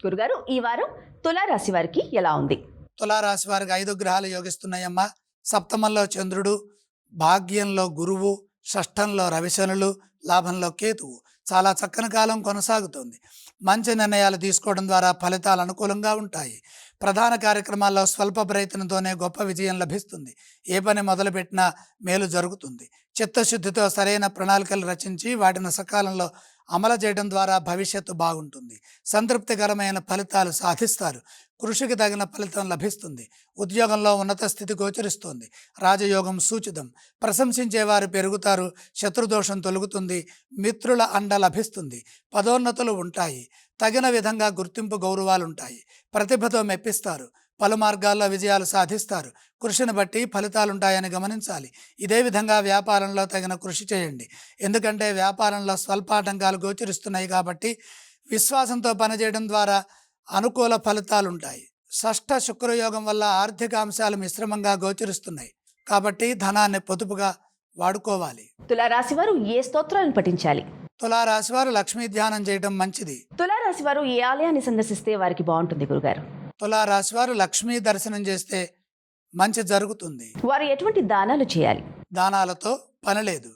గురుగారు, ఈ వారం తులారాశి వారికి ఎలా ఉంది? తులారాశి వారికి 5 గ్రహాలు యోగిస్తున్నాయమ్మా. సప్తమంలో చంద్రుడు, భాగ్యంలో గురువు, షష్ఠంలో రవిశనులు, లాభంలో కేతువు. చాలా చక్కని కాలం కొనసాగుతుంది. మంచి నిర్ణయాలు తీసుకోవడం ద్వారా ఫలితాలు అనుకూలంగా ఉంటాయి. ప్రధాన కార్యక్రమాల్లో స్వల్ప ప్రయత్నంతోనే గొప్ప విజయం లభిస్తుంది. ఏ పని మొదలుపెట్టినా మేలు జరుగుతుంది. చిత్తశుద్ధితో సరైన ప్రణాళికలు రచించి వాటిని సకాలంలో అమలు చేయడం ద్వారా భవిష్యత్తు బాగుంటుంది. సంతృప్తికరమైన ఫలితాలు సాధిస్తారు. కృషికి తగిన ఫలితం లభిస్తుంది. ఉద్యోగంలో ఉన్నత స్థితి గోచరిస్తోంది. రాజయోగం సూచితం. ప్రశంసించేవారు పెరుగుతారు. శత్రుదోషం తొలగుతుంది. మిత్రుల అండ లభిస్తుంది. పదోన్నతులు ఉంటాయి. తగిన విధంగా గుర్తింపు గౌరవాలు ఉంటాయి. ప్రతిభతో మెప్పిస్తారు. పలు మార్గాల్లో విజయాలు సాధిస్తారు. కృషిని బట్టి ఫలితాలుంటాయని గమనించాలి. ఇదే విధంగా వ్యాపారంలో తగిన కృషి చేయండి. ఎందుకంటే వ్యాపారంలో స్వల్పాటంకాలు గోచరిస్తున్నాయి కాబట్టి విశ్వాసంతో పనిచేయడం ద్వారా అనుకూల ఫలితాలుంటాయి. షష్ఠ శుక్రయోగం వల్ల ఆర్థిక అంశాలు మిశ్రమంగా గోచరిస్తున్నాయి కాబట్టి ధనాన్ని పొదుపుగా వాడుకోవాలి. తులారాశి వారు ఏ స్తోత్రాలను పఠించాలి? తులారాశి వారు లక్ష్మీ ధ్యానం చేయడం మంచిది. తులారాశి వారు ఏ ఆలయాన్ని సందర్శిస్తే వారికి బాగుంటుంది గురుగారు? తులారాశి వారు లక్ష్మీ దర్శనం చేస్తే మంచి జరుగుతుంది. వారు ఎటువంటి దానాలు చేయాలి? దానాలతో పని లేదు.